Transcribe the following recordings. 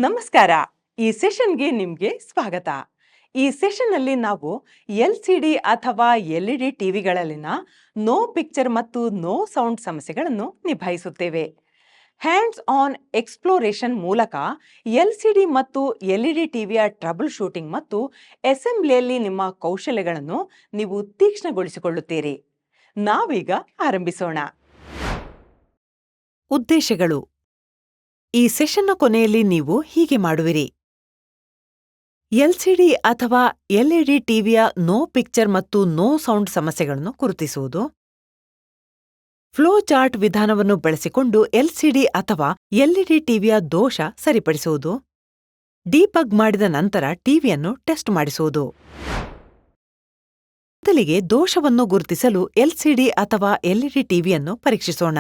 ನಮಸ್ಕಾರ. ಈ ಸೆಷನ್ಗೆ ನಿಮಗೆ ಸ್ವಾಗತ. ಈ ಸೆಷನ್ನಲ್ಲಿ ನಾವು LCD ಅಥವಾ LED ಟಿವಿಗಳಲ್ಲಿನ ನೋ ಪಿಕ್ಚರ್ ಮತ್ತು ನೋ ಸೌಂಡ್ ಸಮಸ್ಯೆಗಳನ್ನು ನಿಭಾಯಿಸುತ್ತೇವೆ. ಹ್ಯಾಂಡ್ಸ್ ಆನ್ ಎಕ್ಸ್ಪ್ಲೋರೇಷನ್ ಮೂಲಕ LCD ಮತ್ತು LED ಟಿವಿಯ ಟ್ರಬಲ್ ಶೂಟಿಂಗ್ ಮತ್ತು ಅಸೆಂಬ್ಲಿಯಲ್ಲಿ ನಿಮ್ಮ ಕೌಶಲ್ಯಗಳನ್ನು ನೀವು ತೀಕ್ಷ್ಣಗೊಳಿಸಿಕೊಳ್ಳುತ್ತೀರಿ. ನಾವೀಗ ಆರಂಭಿಸೋಣ. ಉದ್ದೇಶಗಳು: ಈ ಸೆಷನ್ನ ಕೊನೆಯಲ್ಲಿ ನೀವು ಹೀಗೆ ಮಾಡುವಿರಿ: LCD ಅಥವಾ LED ಟಿವಿಯ ನೋ ಪಿಕ್ಚರ್ ಮತ್ತು ನೋ ಸೌಂಡ್ ಸಮಸ್ಯೆಗಳನ್ನು ಗುರುತಿಸುವುದು, ಫ್ಲೋ ಚಾರ್ಟ್ ವಿಧಾನವನ್ನು ಬಳಸಿಕೊಂಡು LCD ಅಥವಾ LED ಟಿವಿಯ ದೋಷ ಸರಿಪಡಿಸುವುದು, ಡಿಬಗ್ ಮಾಡಿದ ನಂತರ ಟಿವಿಯನ್ನು ಟೆಸ್ಟ್ ಮಾಡಿಸುವುದು. ಮೊದಲಿಗೆ ದೋಷವನ್ನು ಗುರುತಿಸಲು LCD ಅಥವಾ LED ಟಿವಿಯನ್ನು ಪರೀಕ್ಷಿಸೋಣ.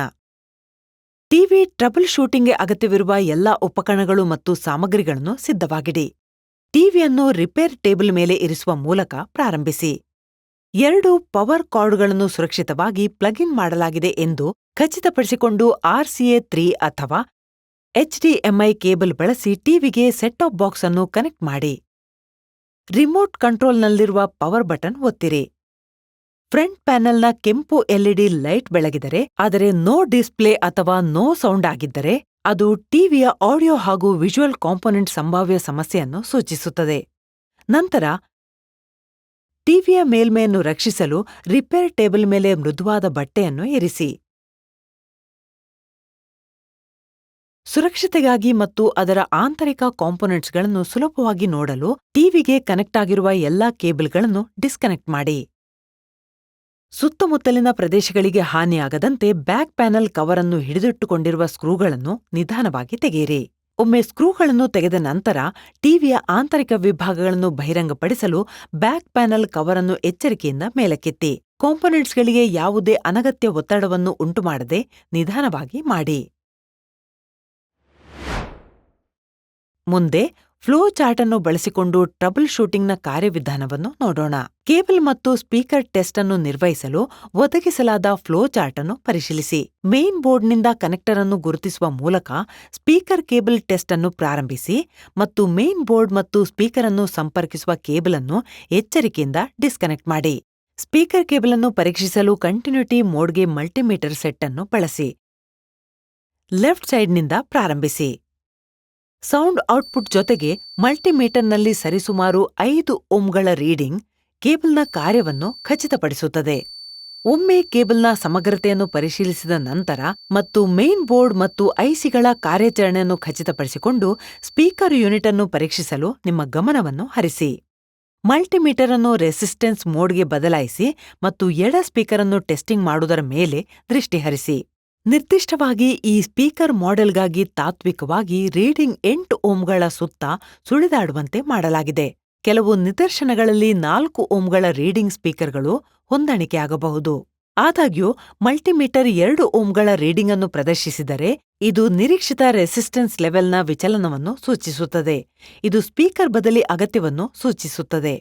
ಟಿವಿ ಟ್ರಬಲ್ ಶೂಟಿಂಗ್ಗೆ ಅಗತ್ಯವಿರುವ ಎಲ್ಲಾ ಉಪಕರಣಗಳು ಮತ್ತು ಸಾಮಗ್ರಿಗಳನ್ನು ಸಿದ್ಧವಾಗಿಡಿ. ಟಿವಿಯನ್ನು ರಿಪೇರ್ ಟೇಬಲ್ ಮೇಲೆ ಇರಿಸುವ ಮೂಲಕ ಪ್ರಾರಂಭಿಸಿ. 2 ಪವರ್ ಕಾರ್ಡ್ಗಳನ್ನು ಸುರಕ್ಷಿತವಾಗಿ ಪ್ಲಗ್ ಇನ್ ಮಾಡಲಾಗಿದೆ ಎಂದು ಖಚಿತಪಡಿಸಿಕೊಂಡು RCA3 ಅಥವಾ HDMI ಕೇಬಲ್ ಬಳಸಿ ಟಿವಿಗೆ ಸೆಟ್ ಟಾಪ್ ಬಾಕ್ಸ್ ಅನ್ನು ಕನೆಕ್ಟ್ ಮಾಡಿ. ರಿಮೋಟ್ ಕಂಟ್ರೋಲ್ನಲ್ಲಿರುವ ಪವರ್ ಬಟನ್ ಒತ್ತಿರಿ. ಫ್ರಂಟ್ ಪ್ಯಾನೆಲ್ನ ಕೆಂಪು LED ಲೈಟ್ ಬೆಳಗಿದರೆ, ಆದರೆ ನೋ ಡಿಸ್ಪ್ಲೇ ಅಥವಾ ನೋ ಸೌಂಡ್ ಆಗಿದ್ದರೆ, ಅದು ಟಿವಿಯ ಆಡಿಯೋ ಹಾಗೂ ವಿಜುವಲ್ ಕಾಂಪೊನೆಂಟ್ ಸಂಭಾವ್ಯ ಸಮಸ್ಯೆಯನ್ನು ಸೂಚಿಸುತ್ತದೆ. ನಂತರ ಟಿವಿಯ ಮೇಲ್ಮೆಯನ್ನು ರಕ್ಷಿಸಲು ರಿಪೇರ್ ಟೇಬಲ್ ಮೇಲೆ ಮೃದುವಾದ ಬಟ್ಟೆಯನ್ನು ಇರಿಸಿ. ಸುರಕ್ಷತೆಗಾಗಿ ಮತ್ತು ಅದರ ಆಂತರಿಕ ಕಾಂಪೊನೆಂಟ್ಸ್ಗಳನ್ನು ಸುಲಭವಾಗಿ ನೋಡಲು ಟಿವಿಗೆ ಕನೆಕ್ಟ್ ಆಗಿರುವ ಎಲ್ಲಾ ಕೇಬಲ್ಗಳನ್ನು ಡಿಸ್ಕನೆಕ್ಟ್ ಮಾಡಿ. ಸುತ್ತಮುತ್ತಲಿನ ಪ್ರದೇಶಗಳಿಗೆ ಹಾನಿಯಾಗದಂತೆ ಬ್ಯಾಕ್ ಪ್ಯಾನೆಲ್ ಕವರ್ ಅನ್ನು ಹಿಡಿದಿಟ್ಟುಕೊಂಡಿರುವ ಸ್ಕ್ರೂಗಳನ್ನು ನಿಧಾನವಾಗಿ ತೆಗೆಯಿರಿ. ಒಮ್ಮೆ ಸ್ಕ್ರೂಗಳನ್ನು ತೆಗೆದ ನಂತರ ಟಿವಿಯ ಆಂತರಿಕ ವಿಭಾಗಗಳನ್ನು ಬಹಿರಂಗಪಡಿಸಲು ಬ್ಯಾಕ್ ಪ್ಯಾನೆಲ್ ಕವರ್ ಅನ್ನು ಎಚ್ಚರಿಕೆಯಿಂದ ಮೇಲಕ್ಕೆತ್ತಿ. ಕಾಂಪೊನೆಂಟ್ಸ್ಗಳಿಗೆ ಯಾವುದೇ ಅನಗತ್ಯ ಒತ್ತಡವನ್ನು ಉಂಟುಮಾಡದೆ ನಿಧಾನವಾಗಿ ಮಾಡಿ. ಮುಂದೆ ಫ್ಲೋ ಚಾರ್ಟ್ ಅನ್ನು ಬಳಸಿಕೊಂಡು ಟ್ರಬಲ್ ಶೂಟಿಂಗ್ನ ಕಾರ್ಯವಿಧಾನವನ್ನು ನೋಡೋಣ. ಕೇಬಲ್ ಮತ್ತು ಸ್ಪೀಕರ್ ಟೆಸ್ಟ್ ಅನ್ನು ನಿರ್ವಹಿಸಲು ಒದಗಿಸಲಾದ ಫ್ಲೋ ಚಾರ್ಟ್ ಅನ್ನು ಪರಿಶೀಲಿಸಿ. ಮೇನ್ ಬೋರ್ಡ್ನಿಂದ ಕನೆಕ್ಟರ್ ಅನ್ನು ಗುರುತಿಸುವ ಮೂಲಕ ಸ್ಪೀಕರ್ ಕೇಬಲ್ ಟೆಸ್ಟ್ ಅನ್ನು ಪ್ರಾರಂಭಿಸಿ ಮತ್ತು ಮೇನ್ ಬೋರ್ಡ್ ಮತ್ತು ಸ್ಪೀಕರ್ ಅನ್ನು ಸಂಪರ್ಕಿಸುವ ಕೇಬಲ್ ಅನ್ನು ಎಚ್ಚರಿಕೆಯಿಂದ ಡಿಸ್ಕನೆಕ್ಟ್ ಮಾಡಿ. ಸ್ಪೀಕರ್ ಕೇಬಲ್ ಅನ್ನು ಪರೀಕ್ಷಿಸಲು ಕಂಟಿನ್ಯೂಟಿ ಮೋಡ್ಗೆ ಮಲ್ಟಿಮೀಟರ್ ಸೆಟ್ ಅನ್ನು ಬಳಸಿ. ಲೆಫ್ಟ್ ಸೈಡ್ನಿಂದ ಪ್ರಾರಂಭಿಸಿ. ಸೌಂಡ್ ಔಟ್ಪುಟ್ ಜೊತೆಗೆ ಮಲ್ಟಿಮೀಟರ್ನಲ್ಲಿ ಸರಿಸುಮಾರು 5 ಓಮ್ಗಳ ರೀಡಿಂಗ್ ಕೇಬಲ್ನ ಕಾರ್ಯವನ್ನು ಖಚಿತಪಡಿಸುತ್ತದೆ. ಒಮ್ಮೆ ಕೇಬಲ್ನ ಸಮಗ್ರತೆಯನ್ನು ಪರಿಶೀಲಿಸಿದ ನಂತರ ಮತ್ತು ಮೇನ್ ಬೋರ್ಡ್ ಮತ್ತು ಐಸಿಗಳ ಕಾರ್ಯಾಚರಣೆಯನ್ನು ಖಚಿತಪಡಿಸಿಕೊಂಡು ಸ್ಪೀಕರ್ ಯೂನಿಟ್ ಅನ್ನು ಪರೀಕ್ಷಿಸಲು ನಿಮ್ಮ ಗಮನವನ್ನು ಹರಿಸಿ. ಮಲ್ಟಿಮೀಟರ್ ಅನ್ನು ರೆಸಿಸ್ಟೆನ್ಸ್ ಮೋಡ್ಗೆ ಬದಲಾಯಿಸಿ ಮತ್ತು ಎಡ ಸ್ಪೀಕರ್ ಅನ್ನು ಟೆಸ್ಟಿಂಗ್ ಮಾಡುವುದರ ಮೇಲೆ ದೃಷ್ಟಿ ಹರಿಸಿ. ನಿರ್ದಿಷ್ಟವಾಗಿ ಈ ಸ್ಪೀಕರ್ ಮಾಡೆಲ್ಗಾಗಿ ತಾತ್ವಿಕವಾಗಿ ರೀಡಿಂಗ್ 8 ಓಮ್ಗಳ ಸುತ್ತ ಸುಳಿದಾಡುವಂತೆ ಮಾಡಲಾಗಿದೆ. ಕೆಲವು ನಿದರ್ಶನಗಳಲ್ಲಿ 4 ಓಮ್ಗಳ ರೀಡಿಂಗ್ ಸ್ಪೀಕರ್ಗಳು ಹೊಂದಾಣಿಕೆಯಾಗಬಹುದು. ಆದಾಗ್ಯೂ ಮಲ್ಟಿಮೀಟರ್ 2 ಓಮ್ಗಳ ರೀಡಿಂಗ್ ಅನ್ನು ಪ್ರದರ್ಶಿಸಿದರೆ ಇದು ನಿರೀಕ್ಷಿತ ರೆಸಿಸ್ಟೆನ್ಸ್ ಲೆವೆಲ್ನ ವಿಚಲನವನ್ನು ಸೂಚಿಸುತ್ತದೆ. ಇದು ಸ್ಪೀಕರ್ ಬದಲಿ ಅಗತ್ಯವನ್ನು ಸೂಚಿಸುತ್ತದೆ.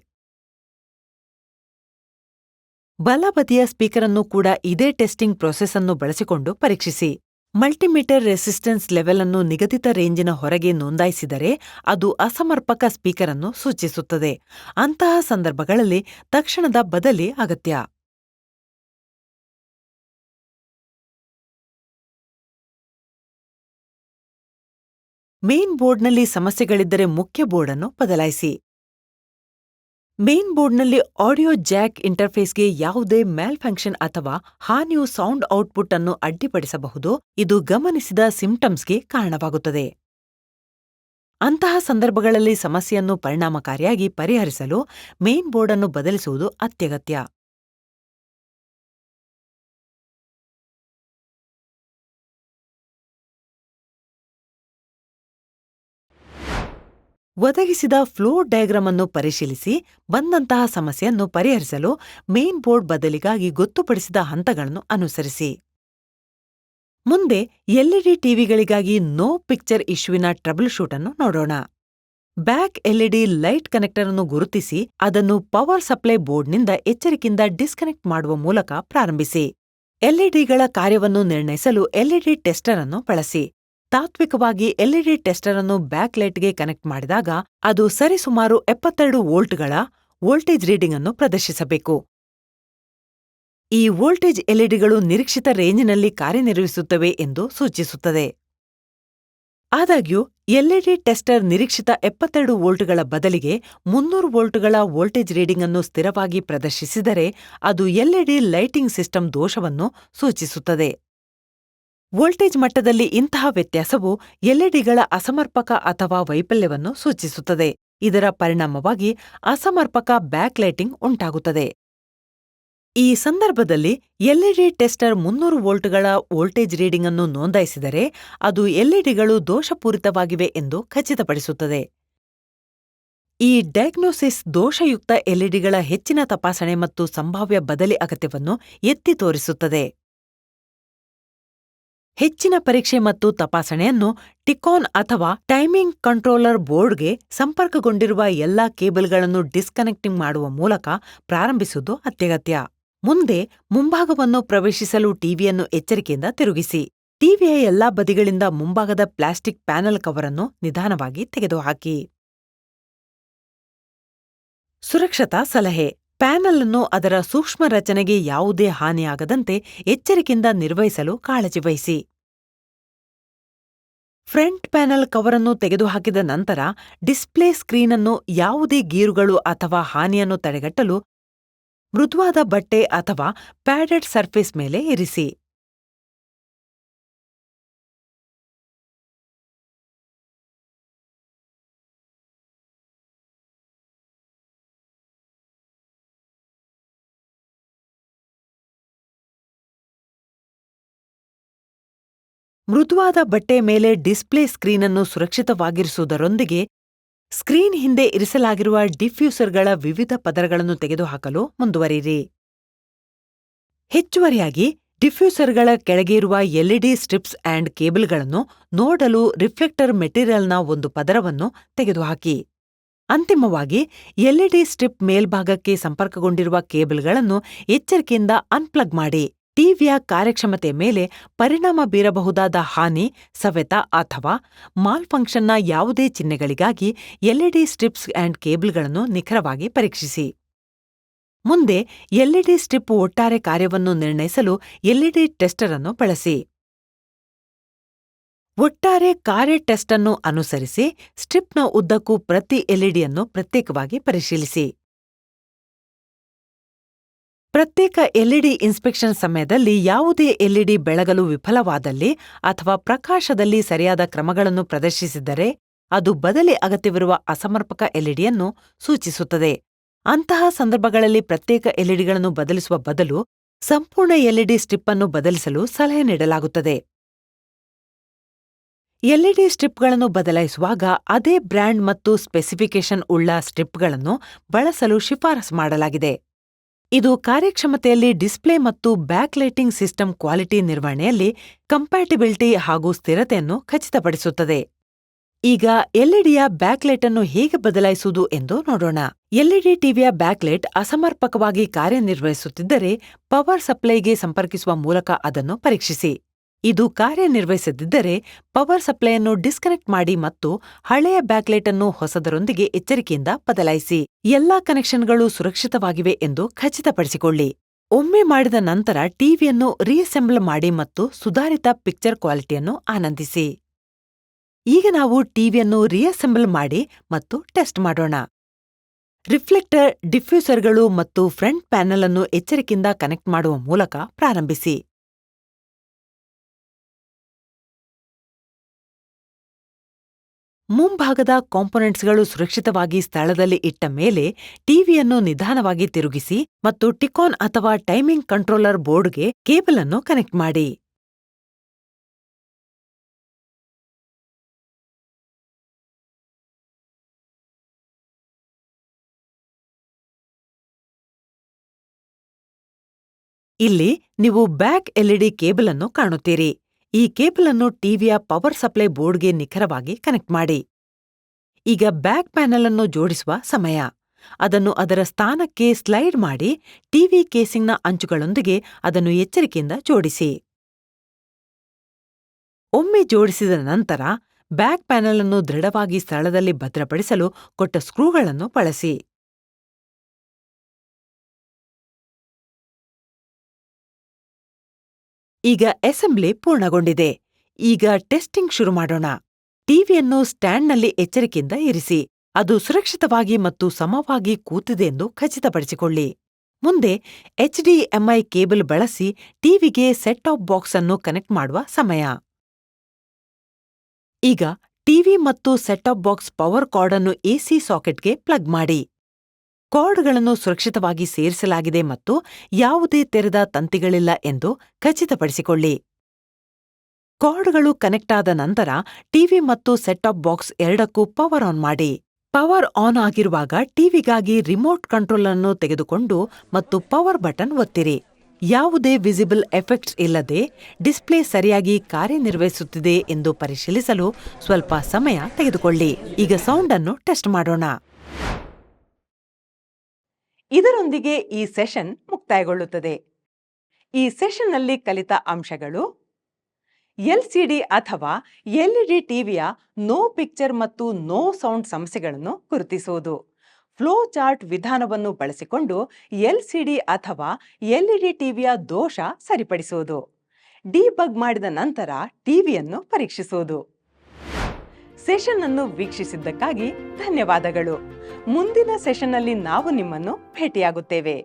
ಬಲಬದಿಯ ಸ್ಪೀಕರ್ ಅನ್ನು ಕೂಡ ಇದೇ ಟೆಸ್ಟಿಂಗ್ ಪ್ರೊಸೆಸ್ ಅನ್ನು ಬಳಸಿಕೊಂಡು ಪರೀಕ್ಷಿಸಿ. ಮಲ್ಟಿಮೀಟರ್ ರೆಸಿಸ್ಟೆನ್ಸ್ ಲೆವೆಲ್ ಅನ್ನು ನಿಗದಿತ ರೇಂಜಿನ ಹೊರಗೆ ನೋಂದಾಯಿಸಿದರೆ ಅದು ಅಸಮರ್ಪಕ ಸ್ಪೀಕರ್ ಅನ್ನು ಸೂಚಿಸುತ್ತದೆ. ಅಂತಹ ಸಂದರ್ಭಗಳಲ್ಲಿ ತಕ್ಷಣದ ಬದಲಿ ಅಗತ್ಯ. ಮೇನ್ ಬೋರ್ಡ್ನಲ್ಲಿ ಸಮಸ್ಯೆಗಳಿದ್ದರೆ ಮುಖ್ಯ ಬೋರ್ಡ್ ಅನ್ನು ಬದಲಾಯಿಸಿ. ಮೇನ್ ಬೋರ್ಡ್ನಲ್ಲಿ ಆಡಿಯೋ ಜಾಕ್ ಇಂಟರ್ಫೇಸ್ಗೆ ಯಾವುದೇ ಮ್ಯಾಲ್ಫಂಕ್ಷನ್ ಅಥವಾ ಹಾನಿಯು ಸೌಂಡ್ ಔಟ್ಪುಟ್ ಅನ್ನು ಅಡ್ಡಿಪಡಿಸಬಹುದು. ಇದು ಗಮನಿಸಿದ ಸಿಂಪ್ಟಮ್ಸ್ಗೆ ಕಾರಣವಾಗುತ್ತದೆ. ಅಂತಹ ಸಂದರ್ಭಗಳಲ್ಲಿ ಸಮಸ್ಯೆಯನ್ನು ಪರಿಣಾಮಕಾರಿಯಾಗಿ ಪರಿಹರಿಸಲು ಮೇನ್ ಬೋರ್ಡ್ ಅನ್ನು ಬದಲಿಸುವುದು ಅತ್ಯಗತ್ಯ. ಒದಗಿಸಿದ ಫ್ಲೋ ಡಯಾಗ್ರಾಮ್ ಅನ್ನು ಪರಿಶೀಲಿಸಿ ಬಂದಂತಹ ಸಮಸ್ಯೆಯನ್ನು ಪರಿಹರಿಸಲು ಮೇನ್ ಬೋರ್ಡ್ ಬದಲಿಗಾಗಿ ಗೊತ್ತುಪಡಿಸಿದ ಹಂತಗಳನ್ನು ಅನುಸರಿಸಿ. ಮುಂದೆ LED ಟಿವಿಗಳಿಗಾಗಿ ನೋ ಪಿಕ್ಚರ್ ಇಶ್ಯೂವಿನ ಟ್ರಬಲ್ ಶೂಟ್ ಅನ್ನು ನೋಡೋಣ. ಬ್ಯಾಕ್ LED ಲೈಟ್ ಕನೆಕ್ಟರ್ ಅನ್ನು ಗುರುತಿಸಿ ಅದನ್ನು ಪವರ್ ಸಪ್ಲೈ ಬೋರ್ಡ್ನಿಂದ ಎಚ್ಚರಿಕೆಯಿಂದ ಡಿಸ್ಕನೆಕ್ಟ್ ಮಾಡುವ ಮೂಲಕ ಪ್ರಾರಂಭಿಸಿ. LEDಗಳ ಕಾರ್ಯವನ್ನು ನಿರ್ಣಯಿಸಲು LED ಟೆಸ್ಟರ್ ಅನ್ನು ಬಳಸಿ. ತಾತ್ವಿಕವಾಗಿ ಎಲ್ಇಡಿ ಟೆಸ್ಟರ್ ಅನ್ನು ಬ್ಯಾಕ್ಲೈಟ್ಗೆ ಕನೆಕ್ಟ್ ಮಾಡಿದಾಗ ಅದು ಸರಿಸುಮಾರು 72 ವೋಲ್ಟ್ಗಳ ವೋಲ್ಟೇಜ್ ರೀಡಿಂಗ್ ಅನ್ನು ಪ್ರದರ್ಶಿಸಬೇಕು. ಈ ವೋಲ್ಟೇಜ್ ಎಲ್ಇಡಿಗಳು ನಿರೀಕ್ಷಿತ ರೇಂಜ್ನಲ್ಲಿ ಕಾರ್ಯನಿರ್ವಹಿಸುತ್ತವೆ ಎಂದು ಸೂಚಿಸುತ್ತದೆ. ಆದಾಗ್ಯೂ ಎಲ್ಇಡಿ ಟೆಸ್ಟರ್ ನಿರೀಕ್ಷಿತ 72 ವೋಲ್ಟ್ಗಳ ಬದಲಿಗೆ 300 ವೋಲ್ಟ್ಗಳ ವೋಲ್ಟೇಜ್ ರೀಡಿಂಗ್ ಅನ್ನು ಸ್ಥಿರವಾಗಿ ಪ್ರದರ್ಶಿಸಿದರೆ ಅದು ಎಲ್ಇಡಿ ಲೈಟಿಂಗ್ ಸಿಸ್ಟಮ್ ದೋಷವನ್ನು ಸೂಚಿಸುತ್ತದೆ. ವೋಲ್ಟೇಜ್ ಮಟ್ಟದಲ್ಲಿ ಇಂತಹ ವ್ಯತ್ಯಾಸವು ಎಲ್ಇಡಿಗಳ ಅಸಮರ್ಪಕ ಅಥವಾ ವೈಫಲ್ಯವನ್ನು ಸೂಚಿಸುತ್ತದೆ. ಇದರ ಪರಿಣಾಮವಾಗಿ ಅಸಮರ್ಪಕ ಬ್ಯಾಕ್ಲೈಟಿಂಗ್ ಉಂಟಾಗುತ್ತದೆ. ಈ ಸಂದರ್ಭದಲ್ಲಿ ಎಲ್ಇಡಿ ಟೆಸ್ಟರ್ 300 ವೋಲ್ಟ್ಗಳ ವೋಲ್ಟೇಜ್ ರೀಡಿಂಗ್ ಅನ್ನು ನೋಂದಾಯಿಸಿದರೆ ಅದು ಎಲ್ಇಡಿಗಳು ದೋಷಪೂರಿತವಾಗಿವೆ ಎಂದು ಖಚಿತಪಡಿಸುತ್ತದೆ. ಈ ಡಯಾಗ್ನೋಸಿಸ್ ದೋಷಯುಕ್ತ ಎಲ್ಇಡಿಗಳ ಹೆಚ್ಚಿನ ತಪಾಸಣೆ ಮತ್ತು ಸಂಭಾವ್ಯ ಬದಲಿ ಅಗತ್ಯವನ್ನು ಎತ್ತಿ ತೋರಿಸುತ್ತದೆ. ಹೆಚ್ಚಿನ ಪರೀಕ್ಷೆ ಮತ್ತು ತಪಾಸಣೆಯನ್ನು ಟಿಕಾನ್ ಅಥವಾ ಟೈಮಿಂಗ್ ಕಂಟ್ರೋಲರ್ ಬೋರ್ಡ್ಗೆ ಸಂಪರ್ಕಗೊಂಡಿರುವ ಎಲ್ಲಾ ಕೇಬಲ್ಗಳನ್ನು ಡಿಸ್ಕನೆಕ್ಟಿಂಗ್ ಮಾಡುವ ಮೂಲಕ ಪ್ರಾರಂಭಿಸುವುದು ಅತ್ಯಗತ್ಯ. ಮುಂದೆ ಮುಂಭಾಗವನ್ನು ಪ್ರವೇಶಿಸಲು ಟಿವಿಯನ್ನು ಎಚ್ಚರಿಕೆಯಿಂದ ತಿರುಗಿಸಿ. ಟಿವಿಯ ಎಲ್ಲಾ ಬದಿಗಳಿಂದ ಮುಂಭಾಗದ ಪ್ಲಾಸ್ಟಿಕ್ ಪ್ಯಾನೆಲ್ ಕವರ್ ಅನ್ನು ನಿಧಾನವಾಗಿ ತೆಗೆದುಹಾಕಿ. ಸುರಕ್ಷತಾ ಸಲಹೆ: ಪ್ಯಾನೆಲ್ ಅನ್ನು ಅದರ ಸೂಕ್ಷ್ಮ ರಚನೆಗೆ ಯಾವುದೇ ಹಾನಿಯಾಗದಂತೆ ಎಚ್ಚರಿಕೆಯಿಂದ ನಿರ್ವಹಿಸಲು ಕಾಳಜಿ ವಹಿಸಿ. ಫ್ರಂಟ್ ಪ್ಯಾನೆಲ್ ಕವರ್ ಅನ್ನು ತೆಗೆದುಹಾಕಿದ ನಂತರ ಡಿಸ್ಪ್ಲೇ ಸ್ಕ್ರೀನ್ ಅನ್ನು ಯಾವುದೇ ಗೀರುಗಳು ಅಥವಾ ಹಾನಿಯನ್ನು ತಡೆಗಟ್ಟಲು ಮೃದುವಾದ ಬಟ್ಟೆ ಅಥವಾ ಪ್ಯಾಡೆಡ್ ಸರ್ಫೇಸ್ ಮೇಲೆ ಇರಿಸಿ. ಮೃದುವಾದ ಬಟ್ಟೆ ಮೇಲೆ ಡಿಸ್ಪ್ಲೇ ಸ್ಕ್ರೀನ್ ಅನ್ನು ಸುರಕ್ಷಿತವಾಗಿರಿಸುವುದರೊಂದಿಗೆ ಸ್ಕ್ರೀನ್ ಹಿಂದೆ ಇರಿಸಲಾಗಿರುವ ಡಿಫ್ಯೂಸರ್ಗಳ ವಿವಿಧ ಪದರಗಳನ್ನು ತೆಗೆದುಹಾಕಲು ಮುಂದುವರಿಯಿರಿ. ಹೆಚ್ಚುವರಿಯಾಗಿ ಡಿಫ್ಯೂಸರ್ಗಳ ಕೆಳಗೆ ಇರುವ ಎಲ್ಇಡಿ ಸ್ಟ್ರಿಪ್ಸ್ ಆ್ಯಂಡ್ ಕೇಬಲ್ಗಳನ್ನು ನೋಡಲು ರಿಫ್ಲೆಕ್ಟರ್ ಮೆಟೀರಿಯಲ್ನ ಒಂದು ಪದರವನ್ನು ತೆಗೆದುಹಾಕಿ. ಅಂತಿಮವಾಗಿ ಎಲ್ಇಡಿ ಸ್ಟ್ರಿಪ್ ಮೇಲ್ಭಾಗಕ್ಕೆ ಸಂಪರ್ಕಗೊಂಡಿರುವ ಕೇಬಲ್ಗಳನ್ನು ಎಚ್ಚರಿಕೆಯಿಂದ ಅನ್ಪ್ಲಗ್ ಮಾಡಿ. ಟಿವಿಯ ಕಾರ್ಯಕ್ಷಮತೆಯ ಮೇಲೆ ಪರಿಣಾಮ ಬೀರಬಹುದಾದ ಹಾನಿ, ಸವೆತ ಅಥವಾ ಮಾಲ್ಫಂಕ್ಷನ್ನ ಯಾವುದೇ ಚಿಹ್ನೆಗಳಿಗಾಗಿ ಎಲ್ಇಡಿ ಸ್ಟ್ರಿಪ್ಸ್ ಆ್ಯಂಡ್ ಕೇಬಲ್ಗಳನ್ನು ನಿಖರವಾಗಿ ಪರೀಕ್ಷಿಸಿ. ಮುಂದೆ ಎಲ್ಇಡಿ ಸ್ಟ್ರಿಪ್ ಒಟ್ಟಾರೆ ಕಾರ್ಯವನ್ನು ನಿರ್ಣಯಿಸಲು ಎಲ್ಇಡಿ ಟೆಸ್ಟರ್ ಅನ್ನು ಬಳಸಿ. ಒಟ್ಟಾರೆ ಕಾರ್ಯ ಟೆಸ್ಟ್ ಅನ್ನು ಅನುಸರಿಸಿ ಸ್ಟ್ರಿಪ್ನ ಉದ್ದಕ್ಕೂ ಪ್ರತಿ ಎಲ್ಇಡಿಯನ್ನು ಪ್ರತ್ಯೇಕವಾಗಿ ಪರಿಶೀಲಿಸಿ. ಪ್ರತ್ಯೇಕ ಎಲ್ಇಡಿ ಇನ್ಸ್ಪೆಕ್ಷನ್ ಸಮಯದಲ್ಲಿ ಯಾವುದೇ ಎಲ್ಇಡಿ ಬೆಳಗಲು ವಿಫಲವಾದಲ್ಲಿ ಅಥವಾ ಪ್ರಕಾಶದಲ್ಲಿ ಸರಿಯಾದ ಕ್ರಮಗಳನ್ನು ಪ್ರದರ್ಶಿಸಿದರೆ ಅದು ಬದಲಿ ಅಗತ್ಯವಿರುವ ಅಸಮರ್ಪಕ ಎಲ್ಇಡಿಯನ್ನು ಸೂಚಿಸುತ್ತದೆ. ಅಂತಹ ಸಂದರ್ಭಗಳಲ್ಲಿ ಪ್ರತ್ಯೇಕ ಎಲ್ಇಡಿಗಳನ್ನು ಬದಲಿಸುವ ಬದಲು ಸಂಪೂರ್ಣ ಎಲ್ಇಡಿ ಸ್ಟ್ರಿಪ್ ಅನ್ನು ಬದಲಿಸಲು ಸಲಹೆ ನೀಡಲಾಗುತ್ತದೆ. ಎಲ್ಇಡಿ ಸ್ಟ್ರಿಪ್ಗಳನ್ನು ಬದಲಾಯಿಸುವಾಗ ಅದೇ ಬ್ರ್ಯಾಂಡ್ ಮತ್ತು ಸ್ಪೆಸಿಫಿಕೇಷನ್ ಉಳ್ಳ ಸ್ಟ್ರಿಪ್ಗಳನ್ನು ಬಳಸಲು ಶಿಫಾರಸು ಮಾಡಲಾಗಿದೆ. ಇದು ಕಾರ್ಯಕ್ಷಮತೆಯಲ್ಲಿ ಡಿಸ್ಪ್ಲೇ ಮತ್ತು ಬ್ಯಾಕ್ಲೈಟಿಂಗ್ ಸಿಸ್ಟಮ್ ಕ್ವಾಲಿಟಿ ನಿರ್ವಹಣೆಯಲ್ಲಿ ಕಂಪ್ಯಾಟಿಬಿಲಿಟಿ ಹಾಗೂ ಸ್ಥಿರತೆಯನ್ನು ಖಚಿತಪಡಿಸುತ್ತದೆ. ಈಗ ಎಲ್ಇಡಿಯ ಬ್ಯಾಕ್ಲೈಟ್ ಅನ್ನು ಹೇಗೆ ಬದಲಾಯಿಸುವುದು ಎಂದು ನೋಡೋಣ. ಎಲ್ಇಡಿ ಟಿವಿಯ ಬ್ಯಾಕ್ಲೈಟ್ ಅಸಮರ್ಪಕವಾಗಿ ಕಾರ್ಯನಿರ್ವಹಿಸುತ್ತಿದ್ದರೆ ಪವರ್ ಸಪ್ಲೈಗೆ ಸಂಪರ್ಕಿಸುವ ಮೂಲಕ ಅದನ್ನು ಪರೀಕ್ಷಿಸಿ. ಇದು ಕಾರ್ಯನಿರ್ವಹಿಸದಿದ್ದರೆ ಪವರ್ ಸಪ್ಲೈಯನ್ನು ಡಿಸ್ಕನೆಕ್ಟ್ ಮಾಡಿ ಮತ್ತು ಹಳೆಯ ಬ್ಯಾಕ್ಲೈಟ್ ಅನ್ನು ಹೊಸದರೊಂದಿಗೆ ಎಚ್ಚರಿಕೆಯಿಂದ ಬದಲಾಯಿಸಿ. ಎಲ್ಲಾ ಕನೆಕ್ಷನ್ಗಳು ಸುರಕ್ಷಿತವಾಗಿವೆ ಎಂದು ಖಚಿತಪಡಿಸಿಕೊಳ್ಳಿ. ಒಮ್ಮೆ ಮಾಡಿದ ನಂತರ ಟಿವಿಯನ್ನು ರೀಅಸೆಂಬಲ್ ಮಾಡಿ ಮತ್ತು ಸುಧಾರಿತ ಪಿಕ್ಚರ್ ಕ್ವಾಲಿಟಿಯನ್ನು ಆನಂದಿಸಿ. ಈಗ ನಾವು ಟಿವಿಯನ್ನು ರೀಅಸೆಂಬಲ್ ಮಾಡಿ ಮತ್ತು ಟೆಸ್ಟ್ ಮಾಡೋಣ. ರಿಫ್ಲೆಕ್ಟರ್, ಡಿಫ್ಯೂಸರ್ಗಳು ಮತ್ತು ಫ್ರಂಟ್ ಪ್ಯಾನೆಲ್ ಅನ್ನು ಎಚ್ಚರಿಕೆಯಿಂದ ಕನೆಕ್ಟ್ ಮಾಡುವ ಮೂಲಕ ಪ್ರಾರಂಭಿಸಿ. ಮುಂಭಾಗದ ಕಾಂಪೊನೆಂಟ್ಸ್ಗಳು ಸುರಕ್ಷಿತವಾಗಿ ಸ್ಥಳದಲ್ಲಿ ಇಟ್ಟ ಮೇಲೆ ಟಿವಿಯನ್ನು ನಿಧಾನವಾಗಿ ತಿರುಗಿಸಿ ಮತ್ತು ಟಿಕಾನ್ ಅಥವಾ ಟೈಮಿಂಗ್ ಕಂಟ್ರೋಲರ್ ಬೋರ್ಡ್ಗೆ ಕೇಬಲ್ ಅನ್ನು ಕನೆಕ್ಟ್ ಮಾಡಿ. ಇಲ್ಲಿ ನೀವು ಬ್ಯಾಕ್ ಎಲ್ಇಡಿ ಕೇಬಲ್ ಅನ್ನು ಕಾಣುತ್ತೀರಿ. ಈ ಕೇಬಲ್ ಅನ್ನು ಟಿವಿಯ ಪವರ್ ಸಪ್ಲೈ ಬೋರ್ಡ್ಗೆ ನಿಖರವಾಗಿ ಕನೆಕ್ಟ್ ಮಾಡಿ. ಈಗ ಬ್ಯಾಕ್ ಪ್ಯಾನೆಲ್ ಅನ್ನು ಜೋಡಿಸುವ ಸಮಯ. ಅದನ್ನು ಅದರ ಸ್ಥಾನಕ್ಕೆ ಸ್ಲೈಡ್ ಮಾಡಿ ಟಿವಿ ಕೇಸಿಂಗ್ನ ಅಂಚುಗಳೊಂದಿಗೆ ಅದನ್ನು ಎಚ್ಚರಿಕೆಯಿಂದ ಜೋಡಿಸಿ. ಒಮ್ಮೆ ಜೋಡಿಸಿದ ನಂತರ ಬ್ಯಾಕ್ ಪ್ಯಾನೆಲ್ ಅನ್ನು ದೃಢವಾಗಿ ಸ್ಥಳದಲ್ಲಿ ಭದ್ರಪಡಿಸಲು ಕೊಟ್ಟ ಸ್ಕ್ರೂಗಳನ್ನು ಬಳಸಿ. ಈಗ ಅಸೆಂಬ್ಲಿ ಪೂರ್ಣಗೊಂಡಿದೆ. ಈಗ ಟೆಸ್ಟಿಂಗ್ ಶುರು ಮಾಡೋಣ. ಟಿವಿಯನ್ನು ಸ್ಟ್ಯಾಂಡ್ನಲ್ಲಿ ಎಚ್ಚರಿಕೆಯಿಂದ ಇರಿಸಿ. ಅದು ಸುರಕ್ಷಿತವಾಗಿ ಮತ್ತು ಸಮವಾಗಿ ಕೂತಿದೆ ಎಂದು ಖಚಿತಪಡಿಸಿಕೊಳ್ಳಿ. ಮುಂದೆ HDMI ಕೇಬಲ್ ಬಳಸಿ ಟಿವಿಗೆ ಸೆಟ್ ಟಾಪ್ ಬಾಕ್ಸ್ ಅನ್ನು ಕನೆಕ್ಟ್ ಮಾಡುವ ಸಮಯ. ಈಗ ಟಿವಿ ಮತ್ತು set top box power card ಅನ್ನು AC ಸಾಕೆಟ್ಗೆ ಪ್ಲಗ್ ಮಾಡಿ. ಕಾರ್ಡ್ಗಳನ್ನು ಸುರಕ್ಷಿತವಾಗಿ ಸೇರಿಸಲಾಗಿದೆ ಮತ್ತು ಯಾವುದೇ ತೆರೆದ ತಂತಿಗಳಿಲ್ಲ ಎಂದು ಖಚಿತಪಡಿಸಿಕೊಳ್ಳಿ. ಕಾರ್ಡ್ಗಳು ಕನೆಕ್ಟ್ ಆದ ನಂತರ ಟಿವಿ ಮತ್ತು ಸೆಟ್ ಟಾಪ್ ಬಾಕ್ಸ್ ಎರಡಕ್ಕೂ ಪವರ್ ಆನ್ ಮಾಡಿ. ಪವರ್ ಆನ್ ಆಗಿರುವಾಗ ಟಿವಿಗಾಗಿ ರಿಮೋಟ್ ಕಂಟ್ರೋಲ್ ಅನ್ನು ತೆಗೆದುಕೊಂಡು ಮತ್ತು ಪವರ್ ಬಟನ್ ಒತ್ತಿರಿ. ಯಾವುದೇ ವಿಸಿಬಲ್ ಎಫೆಕ್ಟ್ಸ್ ಇಲ್ಲದೆ ಡಿಸ್ಪ್ಲೇ ಸರಿಯಾಗಿ ಕಾರ್ಯನಿರ್ವಹಿಸುತ್ತಿದೆ ಎಂದು ಪರಿಶೀಲಿಸಲು ಸ್ವಲ್ಪ ಸಮಯ ತೆಗೆದುಕೊಳ್ಳಿ. ಈಗ ಸೌಂಡ್ ಅನ್ನು ಟೆಸ್ಟ್ ಮಾಡೋಣ. ಇದರೊಂದಿಗೆ ಈ ಸೆಷನ್ ಮುಕ್ತಾಯಗೊಳ್ಳುತ್ತದೆ. ಈ ಸೆಷನ್ನಲ್ಲಿ ಕಲಿತ ಅಂಶಗಳು: LCD ಅಥವಾ LED ಟಿವಿಯ ನೋ ಪಿಕ್ಚರ್ ಮತ್ತು ನೋ ಸೌಂಡ್ ಸಮಸ್ಯೆಗಳನ್ನು ಗುರುತಿಸುವುದು, ಫ್ಲೋ ಚಾರ್ಟ್ ವಿಧಾನವನ್ನು ಬಳಸಿಕೊಂಡು LCD ಅಥವಾ LED ಟಿವಿಯ ದೋಷ ಸರಿಪಡಿಸುವುದು, ಡಿಬಗ್ ಮಾಡಿದ ನಂತರ ಟಿವಿಯನ್ನು ಪರೀಕ್ಷಿಸುವುದು. ಸೆಷನ್ ಅನ್ನು ವೀಕ್ಷಿಸಿದ್ದಕ್ಕಾಗಿ ಧನ್ಯವಾದಗಳು. ಮುಂದಿನ ಸೆಷನ್ನಲ್ಲಿ ನಾವು ನಿಮ್ಮನ್ನು ಭೇಟಿಯಾಗುತ್ತೇವೆ.